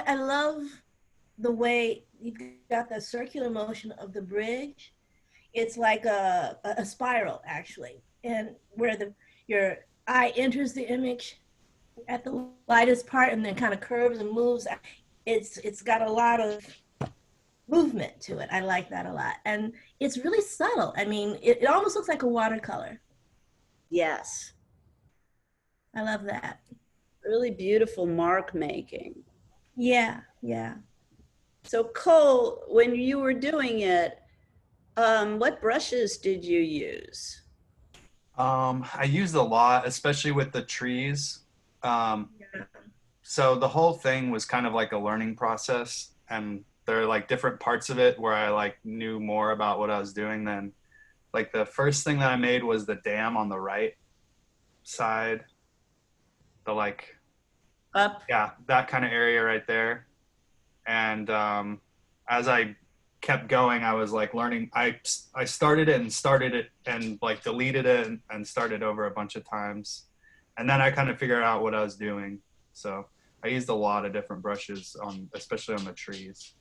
I love the way you've got the circular motion of the bridge. It's like a spiral actually, and where the your eye enters the image at the lightest part and then kind of curves and moves. It's got a lot of movement to it. I like that a lot, and it's really subtle. I mean, it almost looks like a watercolor. Yes. I love that. Really beautiful mark making. Yeah, yeah. So Cole, when you were doing it, what brushes did you use? I used a lot, especially with the trees. Um, so the whole thing was kind of like a learning process, and there are like different parts of it where I like knew more about what I was doing than like the first thing that I made was the dam on the right side, the like Up. yeah, that kind of area right there. And as I kept going, I was like learning. I started it and like deleted it and started over a bunch of times, and then I kind of figured out what I was doing. So I used a lot of different brushes on, especially on the trees.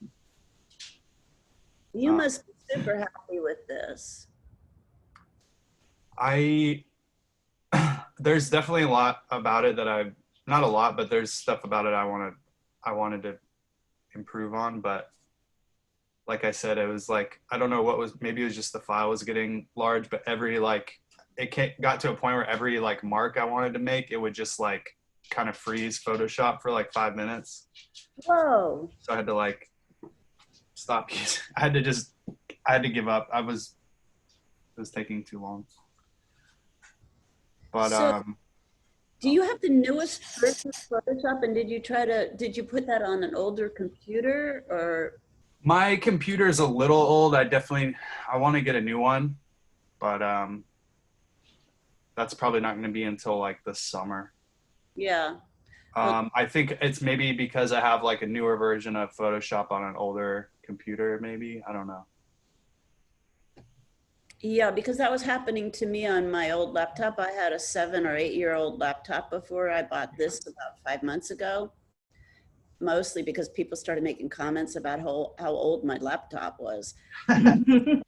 You must be super happy with this. I there's definitely a lot about it that I not a lot, but there's stuff about it I wanted to improve on, but like I said, it was like I don't know what was, maybe it was just the file was getting large, but every like got to a point where every like mark I wanted to make, it would just like kind of freeze Photoshop for like 5 minutes. Whoa. So I had to like stop using. I had to give up. It was taking too long. But So do you have the newest version of Photoshop, and did you put that on an older computer or? my computer's a little old. I want to get a new one, but that's probably not going to be until like the summer. Yeah. I think it's maybe because I have like a newer version of Photoshop on an older computer, maybe. I don't know. Yeah, because that was happening to me on my old laptop. I had a 7 or 8 year old laptop before I bought this about 5 months ago, mostly because people started making comments about how old my laptop was. Yeah.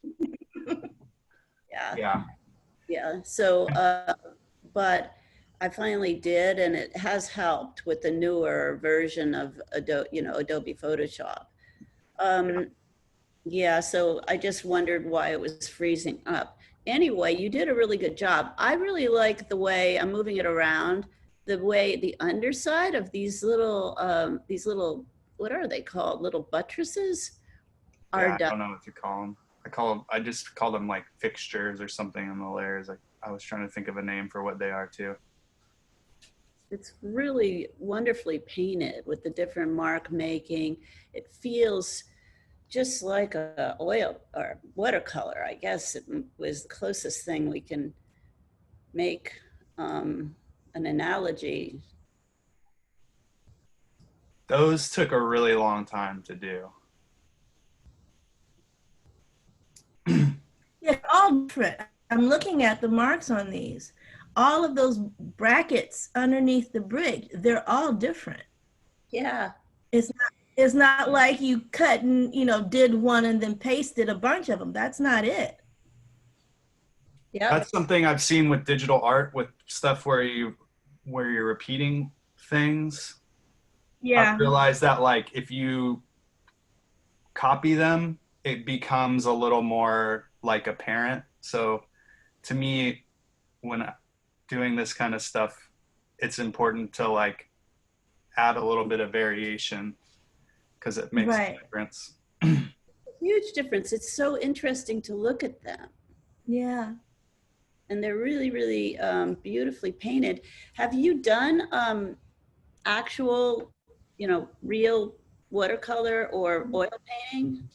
Yeah. Yeah. So, but I finally did, and it has helped with the newer version of Adobe Photoshop. Yeah, so I just wondered why it was freezing up. Anyway, you did a really good job. I really like the way I'm moving it around, the way the underside of these little, what are they called? Little buttresses are Yeah, I done. don't know what to call them. I just call them like fixtures or something in the layers. I was trying to think of a name for what they are too. It's really wonderfully painted with the different mark making. It feels just like a oil or watercolor. I guess it was the closest thing we can make an analogy. Those took a really long time to do. Yeah, all different. I'm looking at the marks on these. All of those brackets underneath the bridge, they're all different. Yeah. It's not like you cut and, did one and then pasted a bunch of them. That's not it. Yeah. That's something I've seen with digital art, with stuff where you're repeating things. Yeah. I've realized that like if you copy them, it becomes a little more like apparent. So to me, when doing this kind of stuff, it's important to like add a little bit of variation because it makes a difference. Huge difference. It's so interesting to look at them. Yeah. And they're really, really beautifully painted. Have you done actual, real watercolor or oil painting?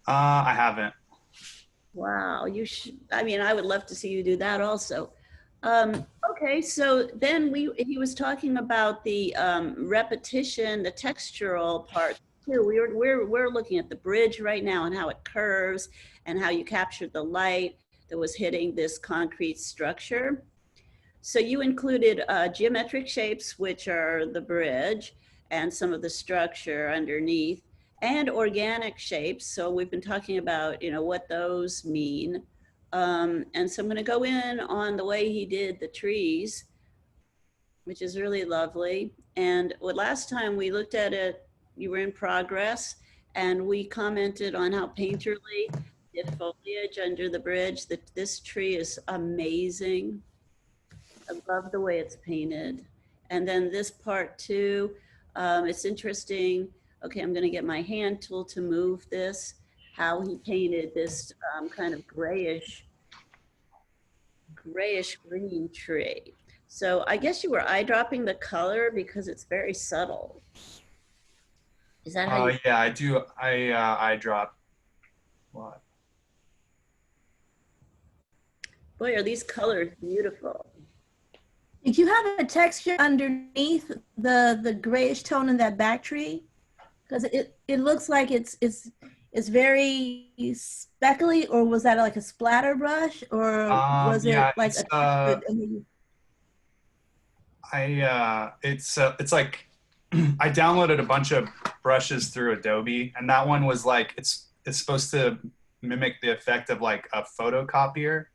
I haven't. Wow, you should. I mean, I would love to see you do that also. Okay, so then he was talking about the repetition, the textural part too. We're looking at the bridge right now and how it curves and how you captured the light that was hitting this concrete structure. So you included geometric shapes, which are the bridge, and some of the structure underneath, and organic shapes. So we've been talking about, you know, what those mean. And so I'm going to go in on the way he did the trees, which is really lovely. And last time we looked at it, you were in progress, and we commented on how painterly the foliage under the bridge, that this tree is amazing. I love the way it's painted. And then this part too, it's interesting. Okay, I'm gonna get my hand tool to move this, how he painted this kind of grayish green tree. So I guess you were eyedropping the color because it's very subtle. Is that how you? Yeah, I do. I drop a lot. Boy, are these colors beautiful. Did you have a texture underneath the grayish tone in that back tree? Because it looks like it's very speckly, or was that like a splatter brush, or was Yeah, it like it's a it's like I downloaded a bunch of brushes through Adobe, and that one was like it's supposed to mimic the effect of like a photocopier,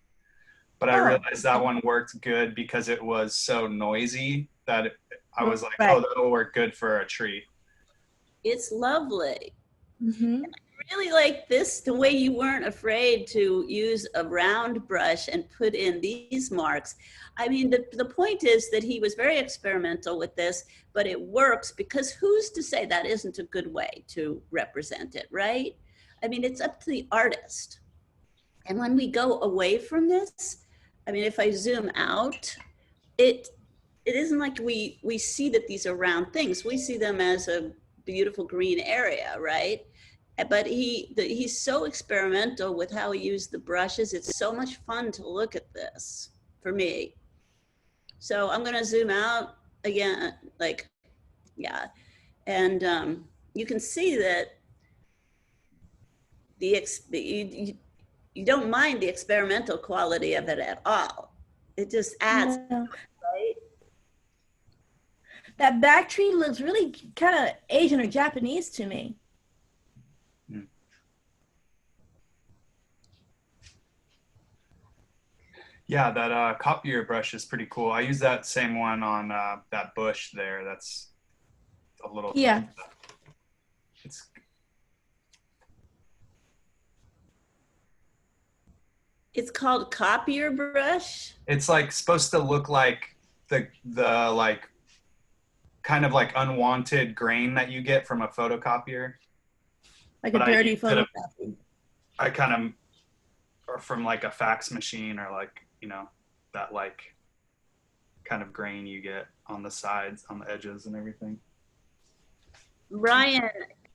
but I realized that one worked good because it was so noisy that I was like, oh, that'll work good for a tree. It's lovely. Mm-hmm. I really like this, the way you weren't afraid to use a round brush and put in these marks. I mean, the point is that he was very experimental with this, but it works because who's to say that isn't a good way to represent it, right? I mean, it's up to the artist. And when we go away from this, I mean, if I zoom out, it isn't like we see that these are round things. We see them as a beautiful green area, right? But he's so experimental with how he used the brushes. It's so much fun to look at this for me. So I'm going to zoom out again, like, yeah. And you can see that you don't mind the experimental quality of it at all. It just adds, right? That back tree looks really kind of Asian or Japanese to me. Yeah, that copier brush is pretty cool. I use that same one on that bush there. That's a little. Yeah. It's called copier brush. It's like supposed to look like the like kind of like unwanted grain that you get from a photocopier. Like a dirty photocopy. I kind of, or from like a fax machine, or like, you know, that like kind of grain you get on the sides, on the edges and everything. Ryan,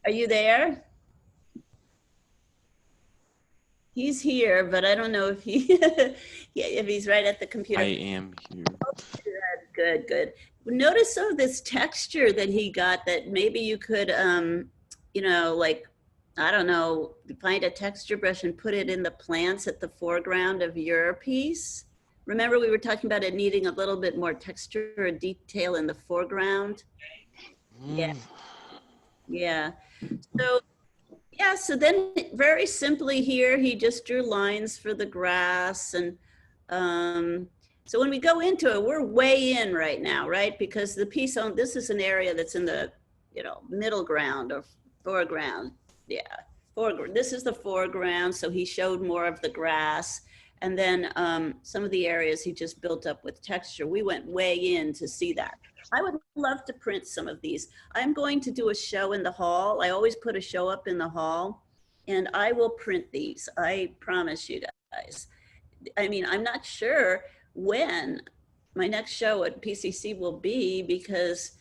are you there? He's here, but I don't know if if he's right at the computer. I am here. Oh, good. Notice some of this texture that he got that maybe you could, you know, like, I don't know, find a texture brush and put it in the plants at the foreground of your piece. Remember we were talking about it needing a little bit more texture or detail in the foreground? Yeah. So then very simply here, he just drew lines for the grass. And so when we go into it, we're way in right now, right? Because the piece on, this is an area that's in the, you know, middle ground or foreground. Yeah, this is the foreground. So he showed more of the grass. And then some of the areas he just built up with texture. We went way in to see that. I would love to print some of these. I'm going to do a show in the hall. I always put a show up in the hall, and I will print these. I promise you guys. I mean, I'm not sure when my next show at PCC will be, because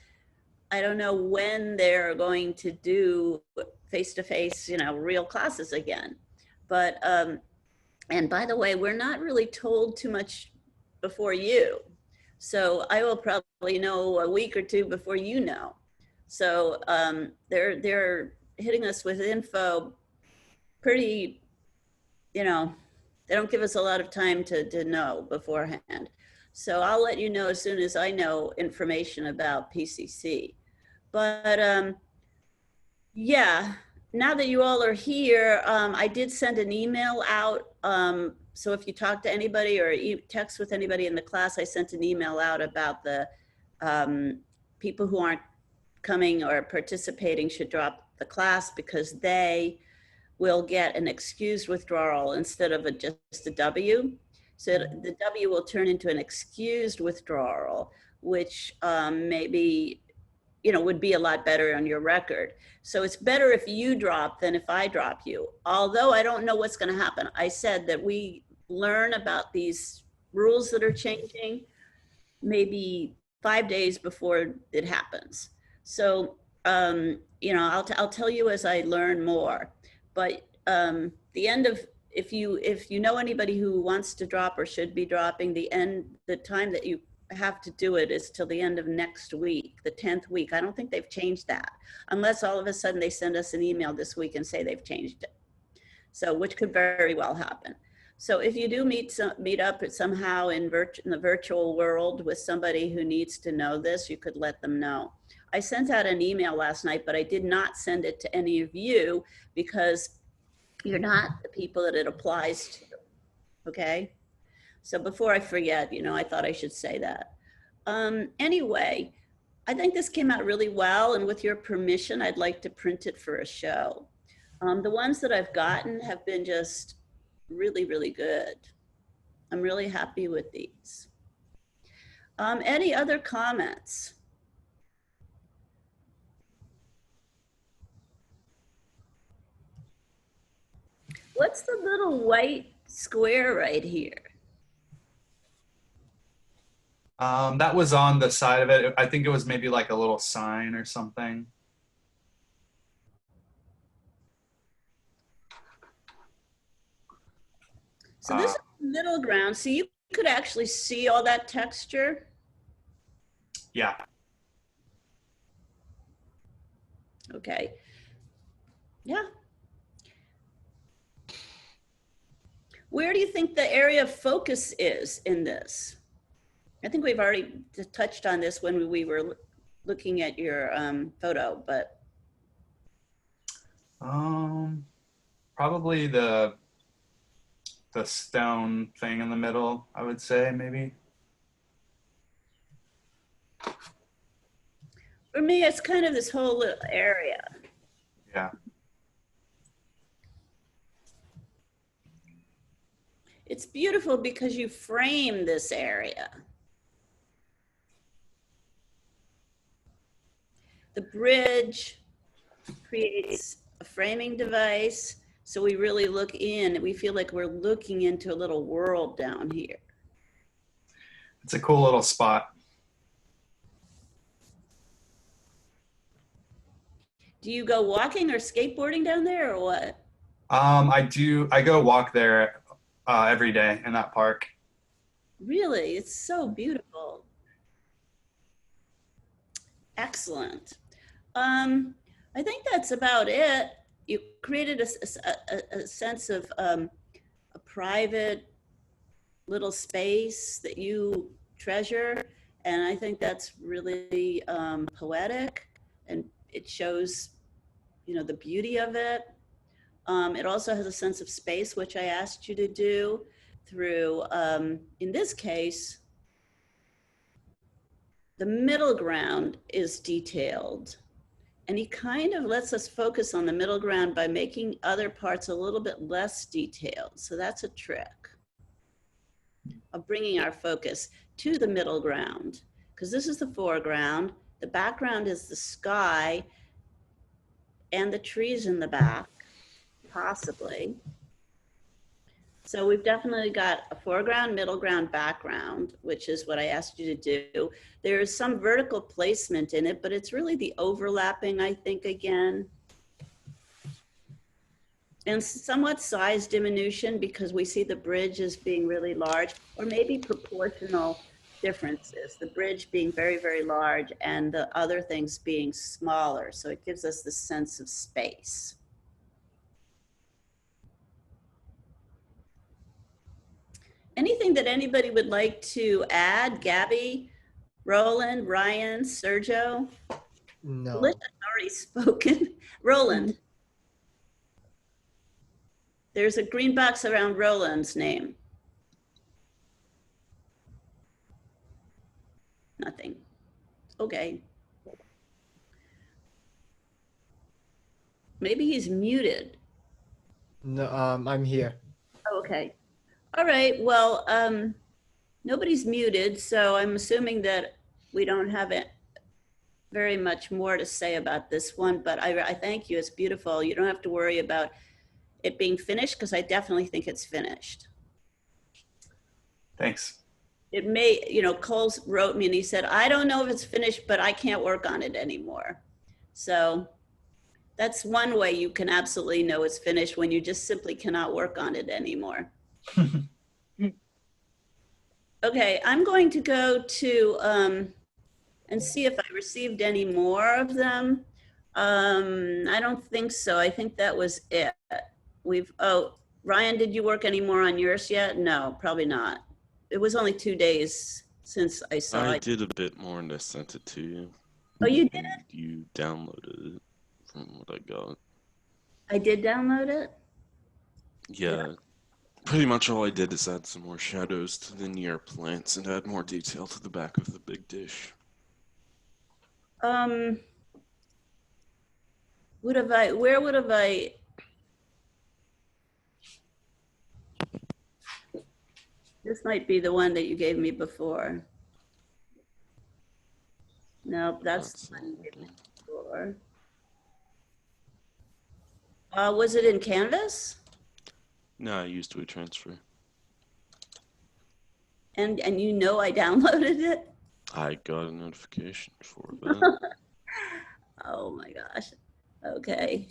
I don't know when they're going to do face-to-face, you know, real classes again. But, and by the way, we're not really told too much before you. So I will probably know a week or two before you know. So they're hitting us with info pretty, you know, they don't give us a lot of time to know beforehand. So I'll let you know as soon as I know information about PCC. But yeah, now that you all are here, I did send an email out. So if you talk to anybody or text with anybody in the class, I sent an email out about the people who aren't coming or participating should drop the class because they will get an excused withdrawal instead of just a W. So the W will turn into an excused withdrawal, which maybe, would be a lot better on your record. So it's better if you drop than if I drop you. Although I don't know what's going to happen. I said that we learn about these rules that are changing maybe 5 days before it happens. So, I'll tell you as I learn more. But the end of, if you know anybody who wants to drop or should be dropping, the time that you have to do it is till the end of next week, the 10th week. I don't think they've changed that, unless all of a sudden they send us an email this week and say they've changed it. So, which could very well happen. So if you do meet up somehow in the virtual world with somebody who needs to know this, you could let them know. I sent out an email last night, but I did not send it to any of you because you're not the people that it applies to, okay? So before I forget, I thought I should say that. Anyway, I think this came out really well, and with your permission, I'd like to print it for a show. The ones that I've gotten have been just really, really good. I'm really happy with these. Any other comments? What's the little white square right here? That was on the side of it. I think it was maybe like a little sign or something. So this is middle ground. So you could actually see all that texture. Yeah. Okay. Yeah. Where do you think the area of focus is in this? I think we've already touched on this when we were looking at your photo, but. Probably the stone thing in the middle, I would say, maybe. For me, it's kind of this whole little area. Yeah. It's beautiful because you frame this area. The bridge creates a framing device. So we really look in, we feel like we're looking into a little world down here. It's a cool little spot. Do you go walking or skateboarding down there or what? I go walk there every day in that park. Really? It's so beautiful. Excellent. I think that's about it. You created a sense of a private little space that you treasure. And I think that's really poetic, and it shows, the beauty of it. It also has a sense of space, which I asked you to do through, in this case, the middle ground is detailed. And he kind of lets us focus on the middle ground by making other parts a little bit less detailed. So that's a trick of bringing our focus to the middle ground, because this is the foreground. The background is the sky and the trees in the back, possibly. So we've definitely got a foreground, middle ground, background, which is what I asked you to do. There's some vertical placement in it, but it's really the overlapping, I think, again. And somewhat size diminution because we see the bridge as being really large, or maybe proportional differences. The bridge being very, very large and the other things being smaller. So it gives us the sense of space. Anything that anybody would like to add? Gabby, Roland, Ryan, Sergio? No. Alicia's already spoken. Roland. There's a green box around Roland's name. Nothing. Okay. Maybe he's muted. No, I'm here. Oh, okay. All right. Well, nobody's muted, so I'm assuming that we don't have it very much more to say about this one, but I thank you. It's beautiful. You don't have to worry about it being finished because I definitely think it's finished. Thanks. It may, you know, Coles wrote me and he said, I don't know if it's finished, but I can't work on it anymore. So that's one way you can absolutely know it's finished, when you just simply cannot work on it anymore. Okay, I'm going to go to and see if I received any more of them. I don't think so. I think that was it. Oh, Ryan, did you work any more on yours yet? No, probably not. It was only 2 days since I saw I it. did a bit more and I sent it to you. Oh, you did? And you downloaded it from what I got. I did download it? Yeah. Pretty much all I did is add some more shadows to the near plants and add more detail to the back of the big dish. Where would have I? This might be the one that you gave me before. No, that's the one you gave me before. Was it in Canvas? No, I used WeTransfer. And you know I downloaded it? I got a notification for that. Oh my gosh. Okay.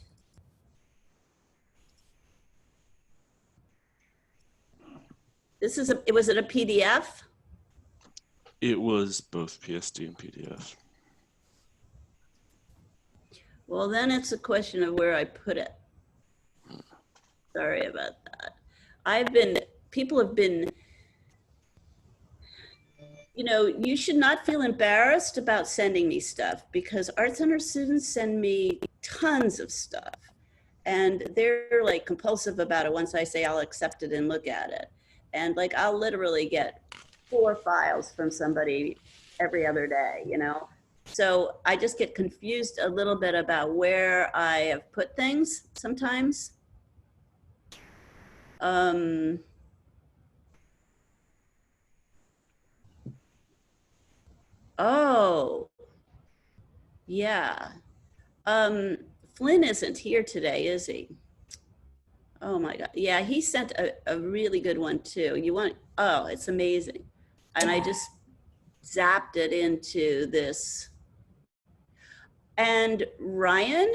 Was it a PDF? It was both PSD and PDF. Well, then it's a question of where I put it. Sorry about that. People have been, you know, you should not feel embarrassed about sending me stuff, because Art Center students send me tons of stuff. And they're like compulsive about it once I say I'll accept it and look at it. And like, I'll literally get 4 files from somebody every other day, you know? So I just get confused a little bit about where I have put things sometimes. Oh, yeah. Flynn isn't here today, is he? Oh my God. Yeah, he sent a really good one too. Oh, it's amazing. And I just zapped it into this. And Ryan,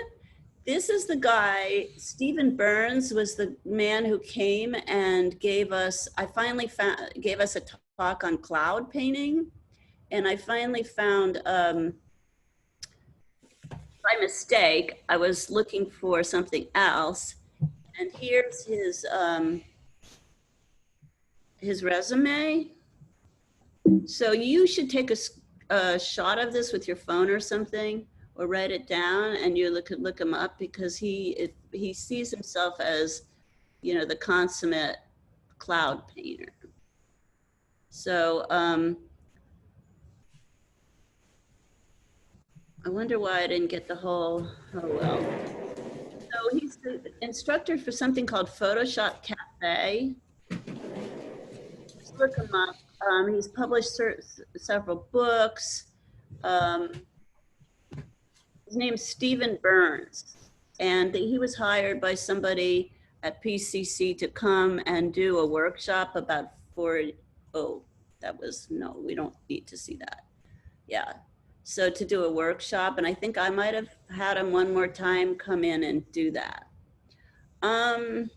this is the guy, Stephen Burns was the man who came and gave us a talk on cloud painting. And I finally found, by mistake, I was looking for something else. And here's his resume. So you should take a shot of this with your phone or something, or write it down, and you look him up, because he sees himself as, you know, the consummate cloud painter. So I wonder why I didn't get the whole, oh well. So he's the instructor for something called Photoshop Cafe. Just look him up. He's published several books. His name's Stephen Burns, and he was hired by somebody at PCC to come and do a workshop about we don't need to see that. Yeah. So to do a workshop, and I think I might have had him one more time come in and do that. Ryan,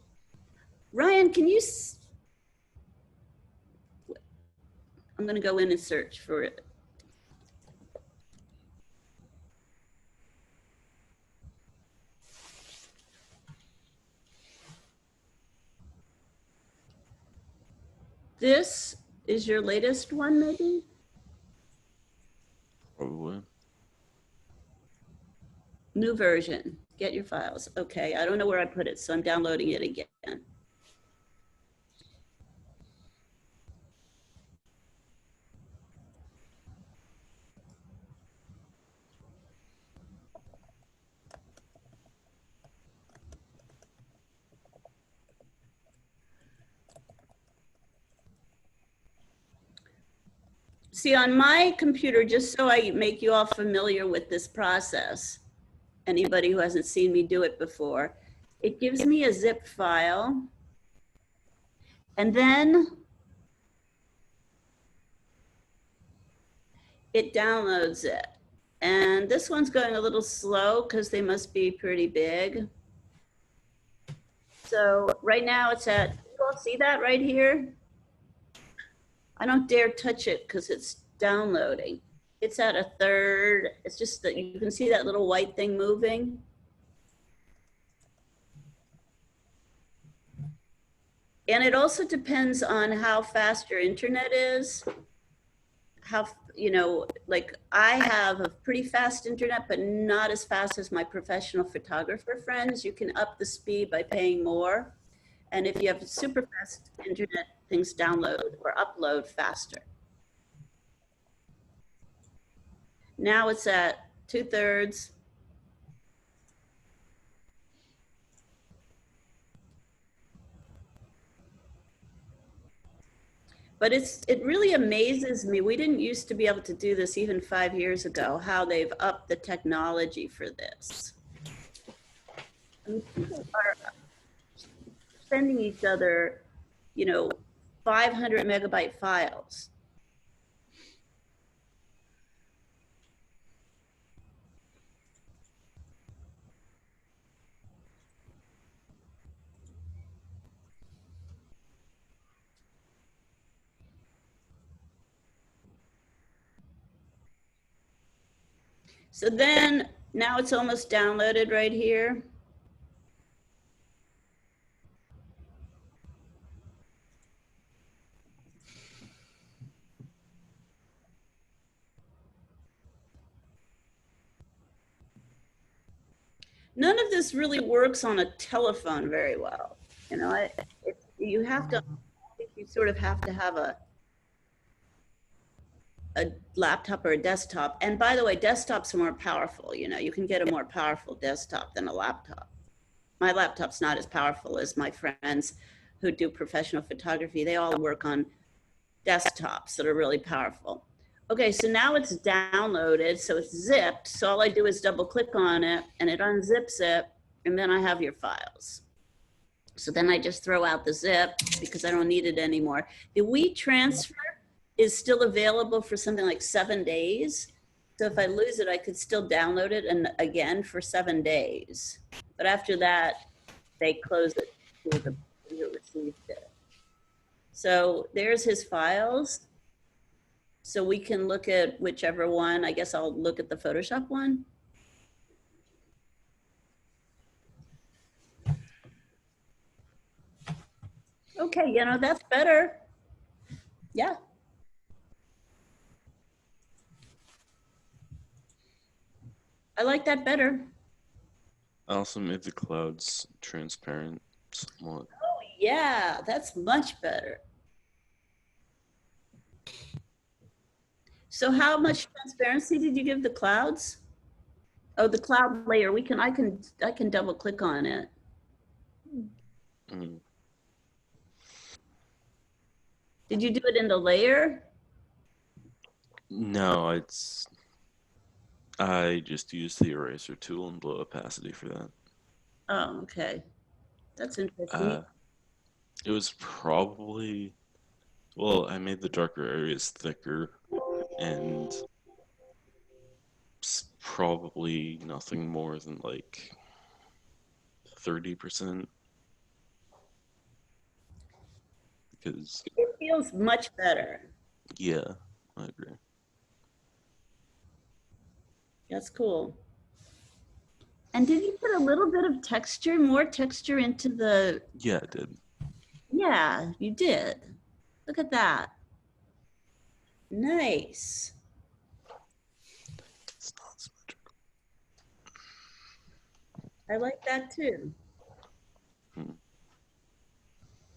I'm going to go in and search for it. This is your latest one, maybe? Probably. New version, get your files. Okay, I don't know where I put it, so I'm downloading it again. See, on my computer, just so I make you all familiar with this process, anybody who hasn't seen me do it before, it gives me a zip file, and then it downloads it. And this one's going a little slow because they must be pretty big. So right now it's at, you all see that right here? I don't dare touch it because it's downloading. It's at a third. It's just that you can see that little white thing moving. And it also depends on how fast your internet is. How, you know, like I have a pretty fast internet, but not as fast as my professional photographer friends. You can up the speed by paying more. And if you have super fast internet, things download or upload faster. Now it's at 2/3. But it really amazes me. We didn't used to be able to do this even 5 years ago, how they've upped the technology for this. I mean, people are sending each other, you know, 500 megabyte files. So then now it's almost downloaded right here. None of this really works on a telephone very well. You know, you have to, I think you sort of have to have a laptop or a desktop. And by the way, desktops are more powerful. You know, you can get a more powerful desktop than a laptop. My laptop's not as powerful as my friends who do professional photography. They all work on desktops that are really powerful. Okay, so now it's downloaded, so it's zipped. So all I do is double click on it and it unzips it, and then I have your files. So then I just throw out the zip because I don't need it anymore. The WeTransfer is still available for something like 7 days. So if I lose it, I could still download it and again for 7 days. But after that, they close it to the person who received it. So there's his files. So we can look at whichever one. I guess I'll look at the Photoshop one. Okay, you know, that's better. Yeah. I like that better. I also made the clouds transparent somewhat. Oh, yeah, that's much better. So how much transparency did you give the clouds? Oh, the cloud layer. I can double click on it. Mm. Did you do it in the layer? No, I just used the eraser tool and low opacity for that. Oh, okay. That's interesting. It was probably, well, I made the darker areas thicker and probably nothing more than like 30%. Because, It feels much better. yeah, I agree. That's cool. And did you put a little bit of texture, more texture into the, Yeah, I did. yeah, you did. Look at that. Nice. It's not symmetrical. I like that too. Hmm.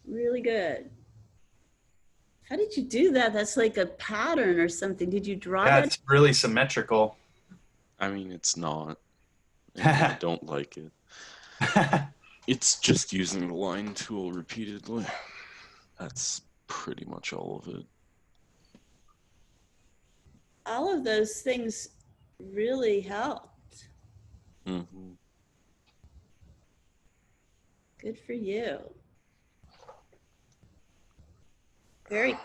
Really good. How did you do that? That's like a pattern or something. Did you draw Yeah, that? it's really symmetrical. I mean, it's not, and I don't like it. It's just using the line tool repeatedly. That's pretty much all of it. All of those things really helped. Hmm. Good for you. Very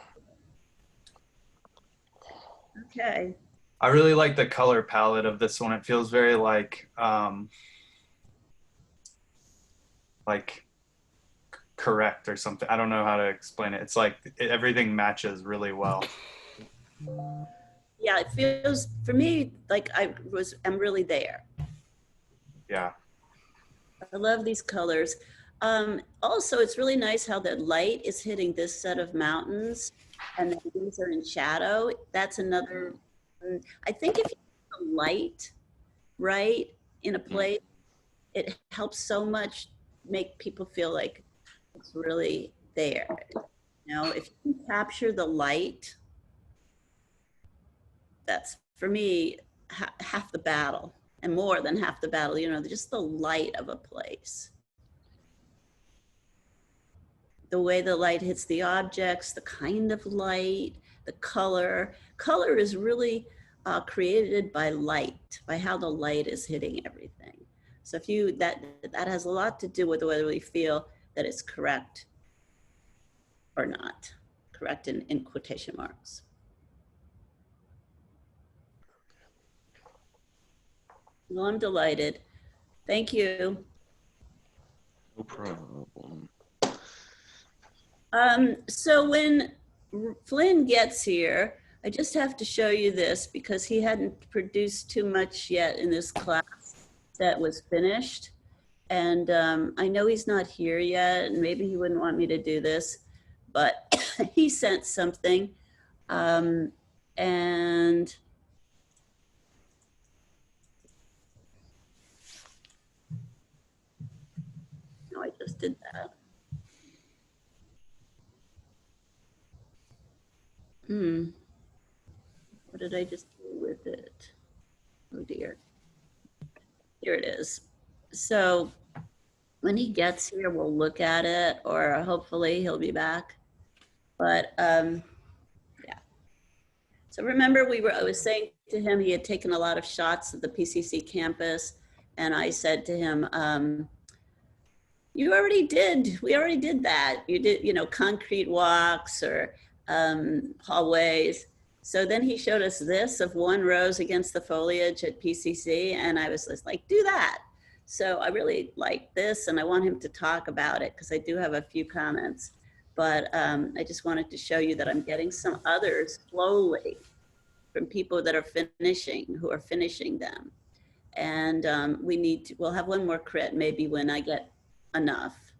okay. I really like the color palette of this one. It feels very like correct or something. I don't know how to explain it. It's like everything matches really well. Yeah, it feels for me like I'm really there. Yeah. I love these colors. Also, it's really nice how the light is hitting this set of mountains and then these are in shadow. That's another, I think if you have the light right in a place, it helps so much make people feel like it's really there. You know, if you can capture the light, that's for me half the battle and more than half the battle, you know, just the light of a place. The way the light hits the objects, the kind of light, the color. Color is really created by light, by how the light is hitting everything. So if you, that has a lot to do with whether we feel that it's correct or not. Correct in quotation marks. Well, I'm delighted. Thank you. No problem. So when Flynn gets here, I just have to show you this because he hadn't produced too much yet in this class that was finished. And I know he's not here yet, and maybe he wouldn't want me to do this, but he sent something. And no, I just did that. What did I just do with it? Oh dear. Here it is. So when he gets here, we'll look at it, or hopefully he'll be back. But yeah. So remember, I was saying to him, he had taken a lot of shots of the PCC campus, and I said to him, we already did that. You did, you know, concrete walks or hallways. So then he showed us this of one rose against the foliage at PCC, and I was just like, do that. So I really like this, and I want him to talk about it because I do have a few comments. But I just wanted to show you that I'm getting some others slowly from people that are who are finishing them. And we'll have one more crit maybe when I get enough.